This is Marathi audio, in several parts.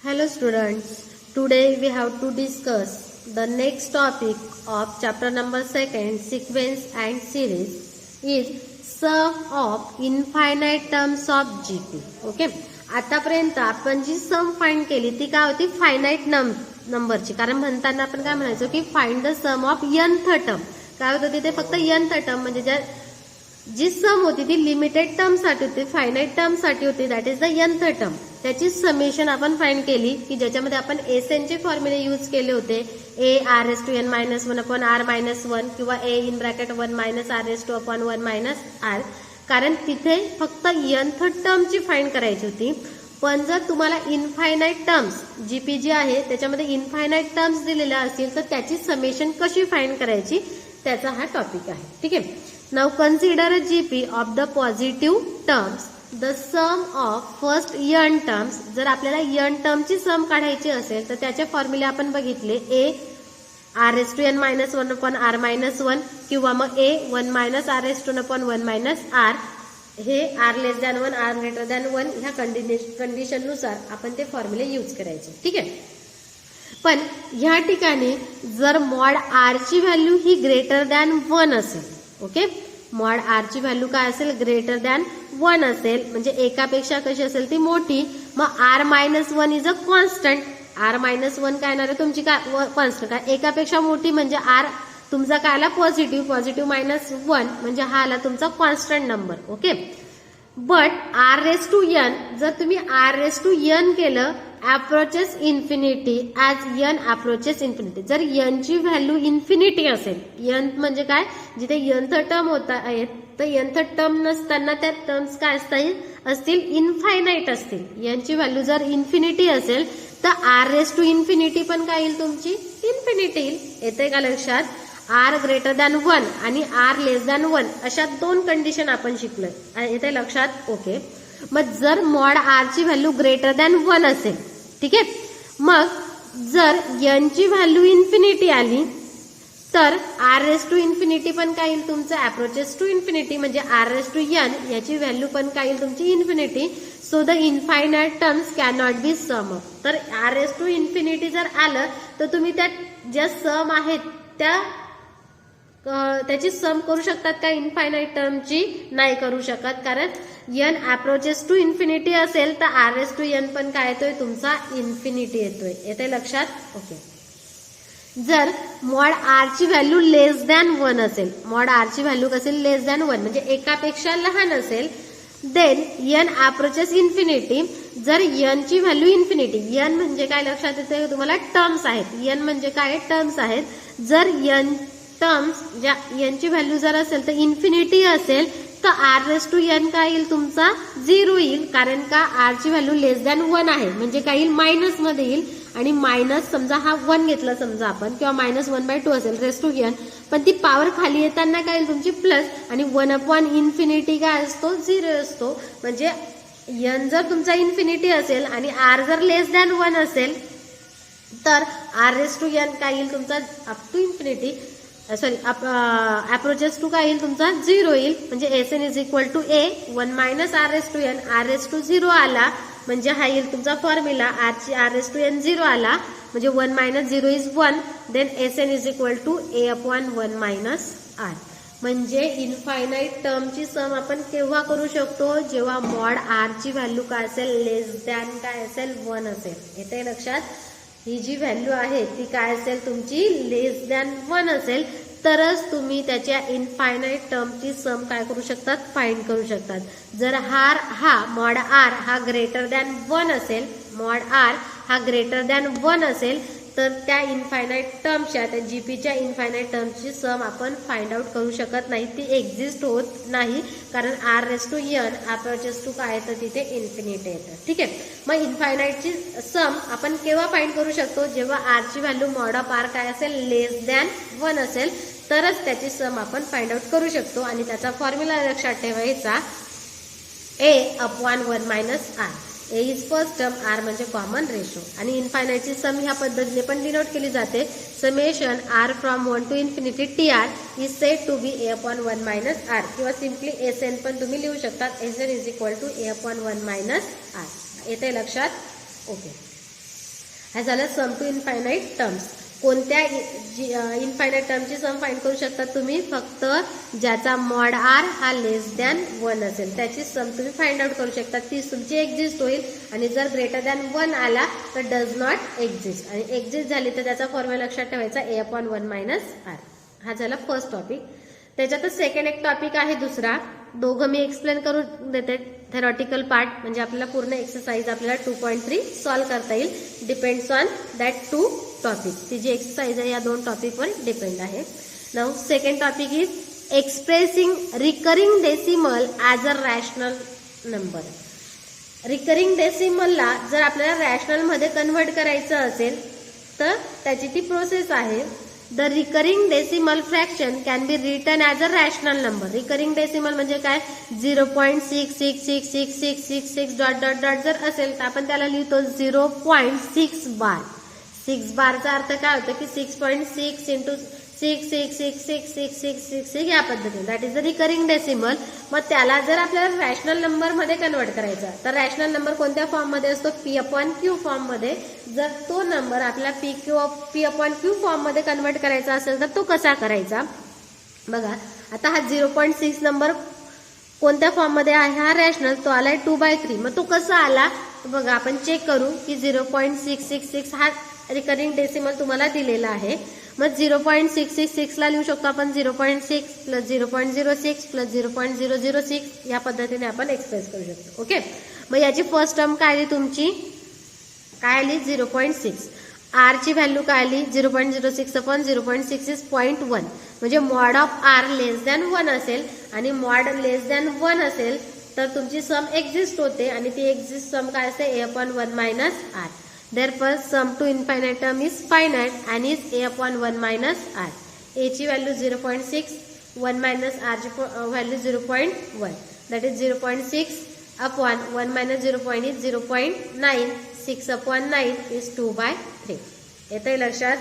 Hello students, today we have to discuss the next topic of chapter number 2 sequence and series is sum of infinite terms of GP. Okay, आतापर्यंत आपण जी सम फाइंड केली ती काय होती फायनाइट नंबरची. कारण म्हणताना आपण काय म्हणायचो की find the sum of nth term. काय होतं तिथे फक्त nth टर्म म्हणजे जी सम होती ती लिमिटेड टर्म साठी होती, फायनाइट टर्म साठी होती, that is the nth term. त्याची समेशन आपण फाइंड केली की ज्याच्यामध्ये आपण एसएन चे फॉर्म्युले यूज केले होते, A R S to N minus one upon R minus one किंवा A in bracket one minus R S to upon one minus R. कारण तिथे फक्त nth टर्मची फाइंड करायची होती. पण जर तुम्हाला इनफायनाइट टर्म्स जीपी जी आहे त्याच्यामध्ये इनफायनाइट टर्म्स दिलेल्या असतील तर त्याची समेशन कशी फाइंड करायची त्याचा हा टॉपिक आहे. ठीक आहे. Now consider GP of the positive terms the sum of first n terms. जर आपल्याला n टर्मची सम काढायची असेल तर त्याचे फॉर्म्युले आपण बघितले, A R S to N minus one upon R minus one किंवा मग A one minus R S to upon one minus R. हे R less than one R greater than one ह्या कंडिशननुसार आपण ते फॉर्म्युले यूज करायचे. ठीक आहे. पण ह्या ठिकाणी जर मॉड आर ची व्हॅल्यू ही ग्रेटर दॅन वन असेल, ओके, मॉड आर ची व्हॅल्यू काय असेल ग्रेटर दॅन वन असेल म्हणजे एकापेक्षा कशी असेल ती मोठी. मग R minus one is a constant. R minus one काय येणार आहे तुमची काय कॉन्स्टंट. काय एकापेक्षा मोठी म्हणजे आर तुमचा काय आला पॉझिटिव्ह, पॉझिटिव्ह मायनस वन म्हणजे हा आला तुमचा constant number. Okay. But R raise to N जर तुम्ही आर रेस टू एन केलं approaches infinity as N approaches infinity. जर एन ची व्हॅल्यू इन्फिनिटी असेल, एन म्हणजे काय जिथे nth टर्म होता आहेत तर nth टर्म नसताना त्या टर्म्स काय असतील इनफायनाइट असतील. एन ची व्हॅल्यू जर इन्फिनिटी असेल तर आर रेस टू इन्फिनिटी पण काय येईल तुमची इन्फिनिटी येईल. येते का लक्षात. आर ग्रेटर दॅन वन आणि आर लेस दॅन वन अशा दोन कंडिशन आपण शिकलोय. येते लक्षात. ओके. मग जर मॉड आर ची व्हॅल्यू ग्रेटर दॅन वन असेल, ठीक आहे, मग जर एन ची व्हॅल्यू इन्फिनिटी आली तर आर रेस टू इन्फिनिटी पण काय येईल तुमचं अप्रोचेस टू इन्फिनिटी म्हणजे आर रेस टू एन याची व्हॅल्यू पण काय येईल तुमची infinity. So the infinite terms can not be sum up. तर आर रेस टू इन्फिनिटी जर आलं तर तुम्ही त्या ज्या सम आहेत त्याची सम करू शकतात का इनफायनाइट टर्मची नाही करू शकत. कारण एन अप्रोचेस टू इन्फिनिटी असेल तर आर एस टू एन पण काय येतोय तुमचा इन्फिनिटी येतोय. येते लक्षात. ओके. जर मॉड आर ची व्हॅल्यू लेस दॅन वन असेल, मॉड आर ची व्हॅल्यू कसेल लेस दॅन वन म्हणजे एकापेक्षा लहान असेल, देन एन अप्रोचेस इन्फिनिटी. जर एन ची व्हॅल्यू इन्फिनिटी, एन म्हणजे काय लक्षात येते तुम्हाला टर्म्स आहेत, एन म्हणजे काय टर्म्स आहेत. जर एन टर्म्स ज्या एन ची व्हॅल्यू जर असेल तर इन्फिनिटी असेल तर आर रेस टू एन काय येईल तुमचा झिरो येईल. कारण का आर ची व्हॅल्यू लेस दॅन वन आहे म्हणजे काय येईल मायनस मध्ये येईल. आणि मायनस समजा हा वन घेतला समजा आपण किंवा मायनस वन बाय टू असेल रेस टू एन, पण ती पॉवर खाली येताना काय येईल तुमची प्लस आणि वन अपॉन इन्फिनिटी काय असतो झिरो असतो. म्हणजे एन जर तुमचा इन्फिनिटी असेल आणि आर जर लेस दॅन वन असेल तर आर रेस टू एन काय येईल तुमचा up to infinity sorry approaches to काय येईल तुमचा झिरो येईल. म्हणजे S N is equal to A one minus R S to N. R S to zero आला म्हणजे हा येईल तुमचा formula R S to N zero आला म्हणजे one minus zero is one. Then S N is equal to A upon one minus R. म्हणजे इनफायनाइट टर्मची सम आपण केव्हा करू शकतो जेव्हा मॉड आर ची व्हॅल्यू काय असेल लेस दॅन काय असेल वन असेल. येते लक्षात. ही जी व्हॅल्यू आहे ती काय असेल तुमची लेस दॅन वन असेल तरच तुम्ही त्याच्या इनफायनाइट टर्मची सम काय करू शकतात फाइंड करू शकतात. जर हा मॉड आर हा ग्रेटर दॅन वन असेल, मॉड आर हा ग्रेटर दॅन वन असेल तर त्या इनफायनाइट टर्मच्या त्या जीपीच्या इनफायनाइट टर्मची सम आपण फाइंड आउट करू शकत नाही, ती एक्झिस्ट होत नाही. कारण R raise to N approaches to काय येतं तिथे इन्फिनिटी येतं. ठीक आहे. मग इनफायनाइटची सम आपण केव्हा फाइंड करू शकतो जेव्हा आर ची व्हॅल्यू मॉड ऑफ आर काय असेल लेस दॅन वन असेल तरच त्याची सम आपण फाइंड आउट करू शकतो. आणि त्याचा फॉर्म्युला लक्षात ठेवायचा a upon one minus R. A is first term, r म्हणजे कॉमन रेशो. आणि इनफायनाइटची सम ह्या पद्धतीने पण डिनोट केली जाते. Summation r from one to infinity T r is said to be a upon one minus r किंवा सिम्पली एस एन पण तुम्ही लिहू शकतात. S N is equal to A upon one minus r. येते लक्षात. ओके. हा झाला सम टू इनफायनाईट टर्म्स. कोणत्या इनफायनाईट टर्मची सम फाइंड करू शकता तुम्ही? फक्त ज्याचा मॉड आर हा लेस दॅन 1 असेल त्याची सम तुम्ही फाइंड आउट करू शकता. ती तुमची एक्झिस्ट होईल. आणि जर ग्रेटर दॅन 1 आला तर डज नॉट एक्झिस्ट. आणि एक्झिस्ट झाली तर त्याचा फॉर्म्युला लक्षात ठेवायचा a/1 - r. हा झाला फर्स्ट टॉपिक. त्याच्यातच सेकंड एक टॉपिक आहे दुसरा. दोघं मी एक्सप्लेन करून देते. थेरॉटिकल पार्ट म्हणजे आपल्याला पूर्ण एक्सरसाइज आपल्याला 2.3 सॉल्व्ह करता येईल. Depends on that 2 topic. ती जी एक्सरसाइज आहे या 2 टॉपिकवर डिपेंड आहे. Now second topic is expressing recurring decimal as a rational number. Recurring डेसिमलला जर आपल्याला रॅशनल मध्ये कन्व्हर्ट करायचं असेल तर त्याची ती प्रोसेस आहे. The recurring decimal fraction can be written as a rational number. Recurring decimal म्हणजे काय? 0.6666666 डॉट डॉट डॉट जर असेल तर आपण त्याला लिहितो 0.6 बार. 6 बारचा अर्थ काय होतं की 6.6 इंटू 6666666 या पद्धतीने. That is the recurring decimal. मग त्याला जर आपल्याला रॅशनल नंबर मध्ये कन्वर्ट करायचा तर रॅशनल नंबर कोणत्या फॉर्म मध्ये असतो? p/q फॉर्म मध्ये. जर तो नंबर आपल्याला p/q फॉर्म मध्ये कन्वर्ट करायचा असेल तर तो कसा करायचा? बघा आता हा 0.6 नंबर कोणत्या फॉर्म मध्ये आहे? हा रॅशनल. तो आलाय 2/3. मग तो कसा आला? बघा आपण चेक करू की 0.666 हा रिकरिंग डेसिमल तुम्हाला दिलेला आहे. मग 0.666 ला लिहू शकतो आपण 0.6 प्लस 0.06 प्लस 0.006 या पद्धतीने आपण एक्सप्रेस करू शकतो. ओके. मग याची फर्स्ट टर्म काय आली तुमची? काय आली? 0.6. आर ची व्हॅल्यू काय आली? 0.06 अपॉन 0.6 इज 0.1. म्हणजे mod of R less than 1 असेल आणि मॉड लेस दॅन 1 असेल तर तुमची सम एक्झिस्ट होते. आणि ती एक्झिस्ट सम काय असते? a/1 - r. Therefore, sum to infinite term is finite and is a/1 - r. a ची व्हॅल्यू 0.6, 1 minus r ची value 0.1. That is 0.6 upon 1 minus 0. is 0.9. 6/9 is 2/3. येतंय लक्षात?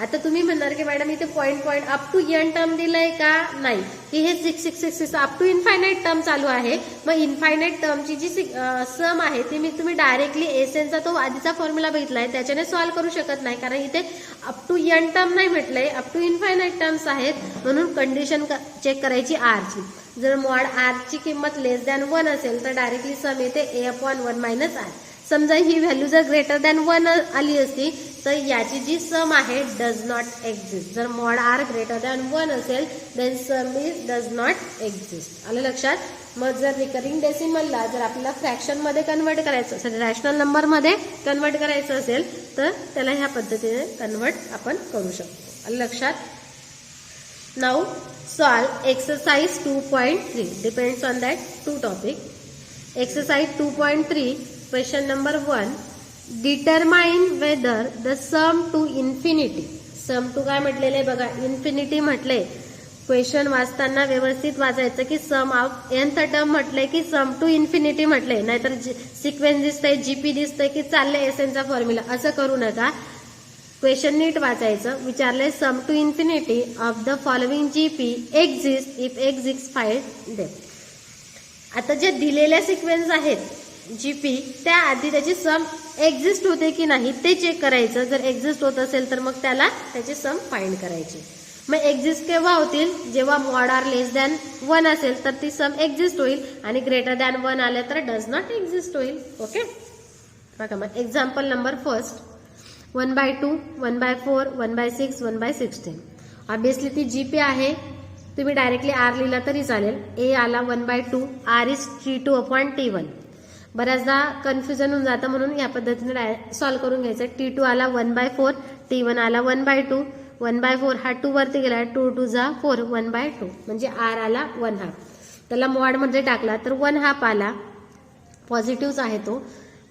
आता तुम्ही म्हणणार की मॅडम इथे point up to n term दिलंय का? नाही, की हे 666 अप टू इनफायनाईट टर्म चालू आहे. मग इनफायनाईट टर्मची जी सम आहे ती मी डायरेक्टली एसएनचा तो आधीचा फॉर्म्युला बघितलाय त्याच्याने सॉल्व्ह करू शकत नाही. कारण इथे अप टू n टर्म नाही म्हटलंय, अप टू इनफायनाईट टर्म्स आहेत. म्हणून कंडिशन चेक करायची r ची. जर मॉड r ची किंमत लेस दॅन 1 असेल तर डायरेक्टली सम येते a/1 - r. समजा ही व्हॅल्यू जर ग्रेटर दॅन 1 आली असती तर याची जी सम आहे डज नॉट एक्झिस्ट. जर मॉड आर ग्रेटर दॅन 1 असेल then sum is does not exist. आलं लक्षात? मग जर रिकरिंग डेसिमलला जर आपल्याला फ्रॅक्शन मध्ये कन्वर्ट करायचं असेल, रॅशनल नंबर मध्ये कन्वर्ट करायचं असेल तर त्याला ह्या पद्धतीने कन्वर्ट आपण करू शकतो. आलं लक्षात? Now solve exercise 2.3. Depends on that 2 topic. Exercise 2.3 question number 1. Determine whether the sum to infinity. Sum to काय म्हटलेले बघा? इन्फिनिटी म्हटले. क्वेश्चन वाचताना व्यवस्थित वाचायचं की सम ऑफ nth टर्म म्हटले की सम टू इन्फिनिटी म्हटले. नाहीतर सिक्वेन्स दिसतंय, जीपी दिसतंय की चाललंय एसएनचा फॉर्म्युला. असं करू नका. क्वेश्चन नीट वाचायचं. विचारलंय sum to infinity of the following GP exist if exist find them. आता जे दिलेल्या सिक्वेन्स आहेत जीपी त्या आधी त्याची सम एक्झिस्ट होते की नाही ते चेक करायचं. जर एक्झिस्ट होत असेल तर मग त्याची सम फाइंड करायची. मग एक्झिस्ट केव्हा होतील? जेव्हा मॉड आर लेस दॅन 1 असेल तर ती सम एक्झिस्ट होईल आणि ग्रेटर दॅन 1 आले तर डज नॉट एक्झिस्ट होईल. ओके. बघा मग एक्झाम्पल नंबर फर्स्ट. 1/2, 1/4, 1/6, 1/16. ऑब्विसली ती जीपी आहे. तुम्ही डायरेक्टली आर लिहिला तरी चालेल. ए आला 1/2, आर इज T2/T1. बऱ्याचदा कन्फ्युजन होऊन जातं म्हणून या पद्धतीने सॉल्व्ह करून घ्यायचं. T2 आला 1/4, T1 आला 1/2. 1/4 हा 2 वरती गेला, 2 2 जा 4, 1/2 म्हणजे आर आला 1/2. त्याला मॉड मध्ये टाकला तर 1/2 आला. पॉझिटिव्ह आहे तो.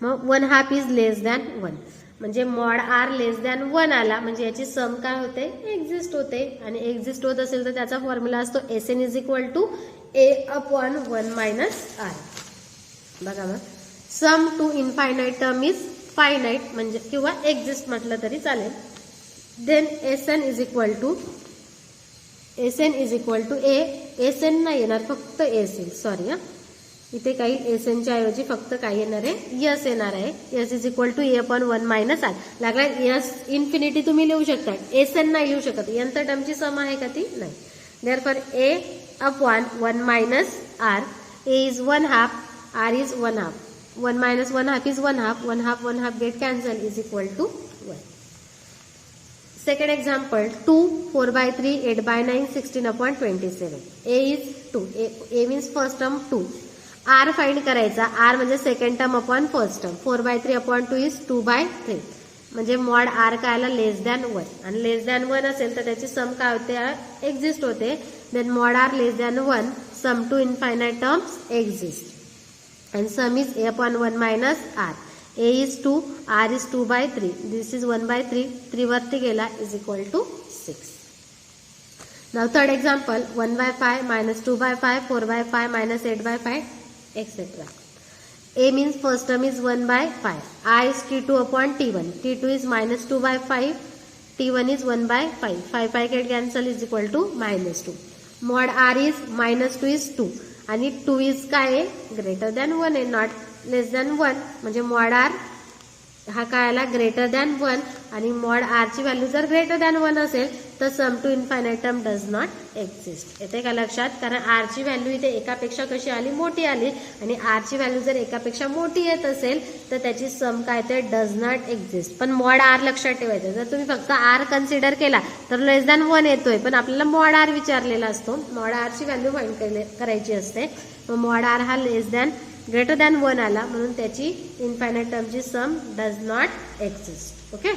मग 1/2 इज लेस दॅन 1 म्हणजे मॉड आर लेस दॅन 1 आला म्हणजे याची सम काय होते? एक्झिस्ट होते. आणि एक्झिस्ट होत असेल तर त्याचा फॉर्म्युला असतो Sn is equal to a/1 - r. बघा मग sum to infinite term is finite म्हणजे किंवा एक्झिस्ट म्हटलं तरी चालेल. Then Sn is equal to a. Sn नाही येणार, फक्त S येईल. सॉरी हा. इथे काही एस एनच्या ऐवजी फक्त काय येणार आहे, यस येणार आहे. S is equal to A upon 1 minus R. लागला यस इन्फिनिटी तुम्ही लिहू शकता, एस एन नाही लिहू शकत. एन तर टर्मची सम आहे का ती, नाही. Therefore A upon 1 minus R. A is 1/2, R is 1/2. 1 minus 1/2 is 1/2. 1/2 1/2 get cancelled is equal to 1. Second example, 2 4/3 8/9 16/27. A is 2. A means first term 2. R find करायचा. R म्हणजे second term upon first term. 4/3 upon 2 is 2/3. म्हणजे मॉड R काय आला, लेस दॅन 1. आणि लेस दॅन 1 असेल तर त्याची सम काय होते, एक्झिस्ट होते. Then mod R less than 1, sum to infinite terms exist. And sum is a upon 1 minus r. A is 2, r is 2/3. This is 1/3. 3 वरती गेला is equal to 6. Now third example, 1/5 minus 2/5, 4/5 minus 8/5, etc. A means first term is 1/5. I is t2 upon t1. t2 is minus 2/5. t1 is 1/5. 5 get cancel is equal to minus 2. Mod r is minus 2 is 2. आणि 2 इज काय आहे, ग्रेटर दॅन 1 आहे, नॉट लेस दॅन 1. म्हणजे मॉड आर हा काय आला, ग्रेटर दॅन 1. आणि मॉड आर ची व्हॅल्यू जर ग्रेटर दॅन 1 असेल तर sum to infinite term does not exist. येते का लक्षात? कारण आर ची व्हॅल्यू इथे एकापेक्षा कशी आली, मोठी आली. आणि आर ची व्हॅल्यू जर एकापेक्षा मोठी येत असेल तर त्याची सम काय ते डज नॉट एक्झिस्ट. पण मॉड आर लक्षात ठेवायचं. जर तुम्ही फक्त आर कन्सिडर केला तर लेस दॅन 1 येतोय, पण आपल्याला मॉड आर विचारलेला असतो. मॉड आर ची व्हॅल्यू फाइंड करायची असते. मग मॉड आर हा लेस दॅन ग्रेटर दॅन 1 आला, म्हणून त्याची इन्फायनाइट टर्मची sum does not exist. Okay.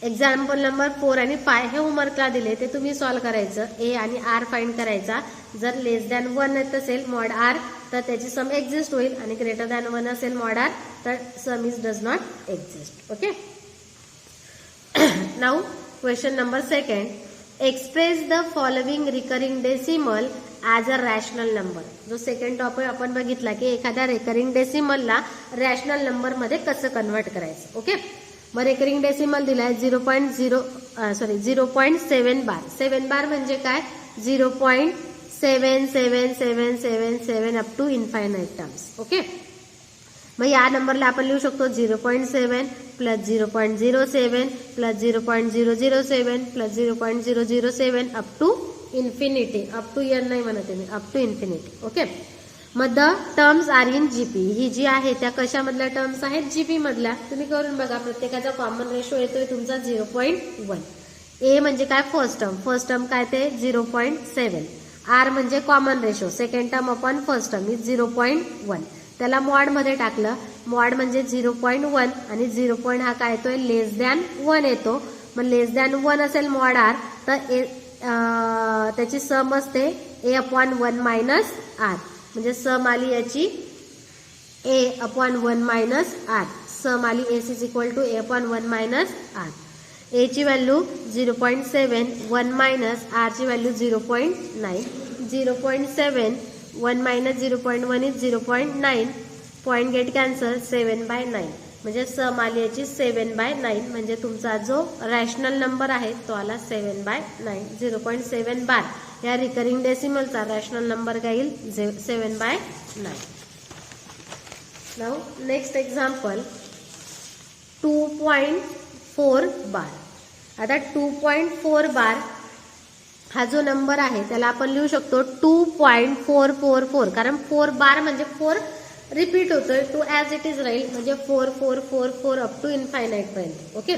Example number 4 आणि 5 हे होमवर्कला दिले, ते तुम्ही सॉल्व्ह करायचं. ए आणि आर फाइंड करायचा. जर लेस दॅन 1 येत असेल मॉड आर तर त्याची सम एक्झिस्ट होईल, आणि ग्रेटर दॅन 1 असेल मॉड आर तर सम is does not exist. Okay. Now question number 2. Express the following recurring decimal as a rational number. जो सेकंड टॉपिक आपण बघितला की एखाद्या रिकरिंग डेसिमलला रॅशनल नंबर मध्ये कसं कन्वर्ट करायचं. ओके. मग रिकरिंग डेसिमल दिलाय 0.7 बार. 7 बार म्हणजे काय, 0.77777 up to infinite terms. Okay. मग या नंबरला आपण लिहू शकतो 0.7 plus 0.07 plus 0.007 plus 0.007 up to infinity. Up to n नाही म्हणते मी, अप टू इन्फिनिटी. ओके. मग the terms are in GP. ही जी आहे त्या कशामधल्या टर्म्स आहेत, जीपी मधल्या. तुम्ही करून बघा. प्रत्येकाचा कॉमन रेशो येतोय तुमचा 0.1. ए म्हणजे काय, फर्स्ट टर्म. फर्स्ट टर्म काय ते 0.7. आर म्हणजे common ratio, second term upon first term is 0.1. त्याला मॉड मध्ये टाकलं. मॉड म्हणजे 0.1 आणि 0. हा काय येतोय, लेस दॅन 1 येतो. मग लेस दॅन 1 असेल मॉड आर तर त्याची सम असते ए अपॉन 1 मायनस आर. म्हणजे सम आली याची a upon 1 minus r. Sum आली S is equal to A upon 1 minus R. A ची व्हॅल्यू 0.7, 1 मायनस आर ची value 0.9. 0.7 1 minus 0.1 is 0.9. Point get cancel. 7/9 म्हणजे सम आली याची 7/9. म्हणजे तुमचा जो रॅशनल नंबर आहे तो आला 7/9. 0.7 बार या रिकरिंग डेसिमलचा रॅशनल नंबर काय येईल, 7/9. नाउ नेक्स्ट एक्झाम्पल 2.4 बार. आता 2.4 बार हा जो नंबर आहे त्याला आपण लिहू शकतो 2.444. कारण 4 बार म्हणजे 4 रिपीट होतोय. 2 ॲज इट इज राहील म्हणजे 4 अप टू इन्फायनाइट पर्यंत. ओके.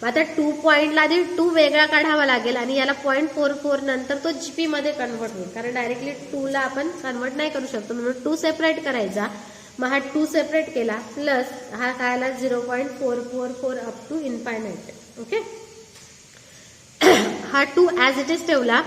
आता 2 पॉइंटला आधी 2 वेगळा काढावा लागेल आणि याला 0.44 नंतर तो जीपी मध्ये कन्वर्ट होईल. कारण डायरेक्टली 2 ला आपण कन्वर्ट नाही करू शकतो, म्हणून 2 सेपरेट करायचा. मग हा 2 सेपरेट केला प्लस हा काय आला 0.444 अप टू इन्फायनाइट. ओके. हा 2 ॲज इट इज ठेवला.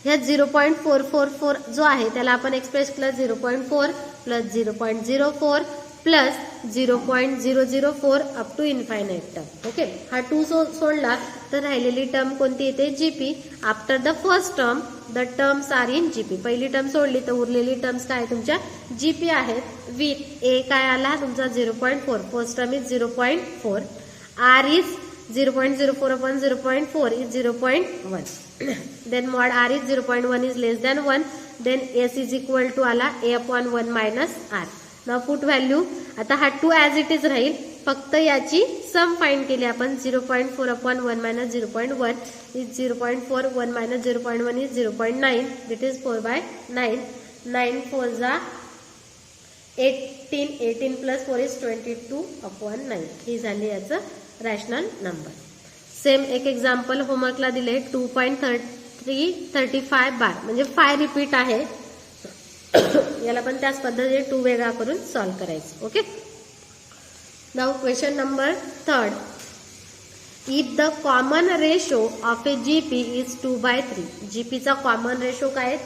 ह्या 0.444 जो आहे त्याला आपण एक्सप्रेस केलं 0.4 plus 0.04 plus 0.004 up to infinite term. Okay. हा 2 सोडला तर राहिलेली टर्म कोणती येते, GP. After the first term the terms are in GP. पहिली टर्म सोडली तर उरलेली टर्म्स काय तुमच्या जीपी आहेत. विथ ए काय आला तुमचा 0.4. First term is 0.4. R is 0.04 upon 0.4 is 0.1. Then mod r is 0.1 is less than 1. Then S is equal to आला A upon 1 minus R. Now put value, आता हा 2 ॲज इट इज राहील, फक्त याची सम फाइंड केली आपण. 0.4 upon 1 minus 0.1 is 0.4, 1 minus 0.1 is 0.9, that is 4/9. 9 4 जा 18, 18 प्लस 4 इज 22 अपॉन 9. ही झाली याचं रॅशनल नंबर. सेम एक एक्झाम्पल होमवर्कला दिले. 2.35 बार म्हणजे 5 रिपीट आहे. याला पण त्याच पद्धतीने 2 वेगळा करून सॉल्व्ह करायचं. Okay. Now question number 3. If the common ratio of a GP is 2/3. जीपीचा कॉमन रेशो काय?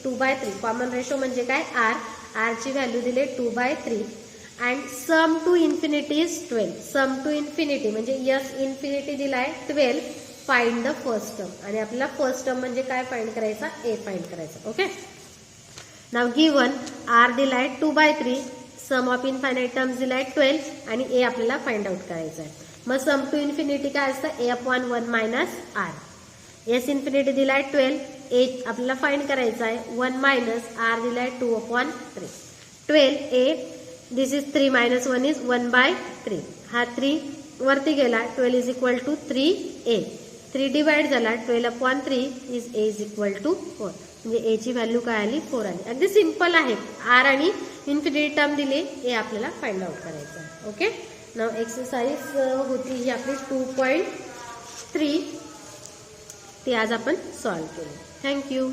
2/3. कॉमन रेशो म्हणजे काय? आर. आरची व्हॅल्यू दिली 2/3 and sum to infinity is 12. Sum to infinity म्हणजे यस इन्फिनिटी दिलाय 12. Find the first term. आणि आपल्याला फर्स्ट टर्म म्हणजे काय फाइंड करायचा? ए फाइंड करायचा. ओके. नाव गिवन आर दिलाय 2/3, सम ऑफ इनफायनाइट टर्म्स दिलाय 12 आणि ए आपल्याला फाइंड आउट करायचा आहे. मग सम टू इन्फिनिटी काय असतं? A upon 1 minus R. S infinity दिलाय 12, ए आपल्याला फाइंड करायचा आहे 1 मायनस आर दिलाय 2 upon 3. 12 A, this is 3 minus 1 is 1/3. हा 3 वरती गेला, 12 is equal to 3a. 3 divide झाला, 12 upon 3 is A is equal to 4. म्हणजे ए ची व्हॅल्यू काय आली? 4 आली. अगदी सिंपल आहे. आर आणि इन्फिनिटी टर्म दिली, ए आपल्याला फाइंड आउट करायचं आहे. ओके. नाव एक्सरसाइज होती ही आपली 2.3. ती आज आपण सॉल्व्ह केली. थँक्यू.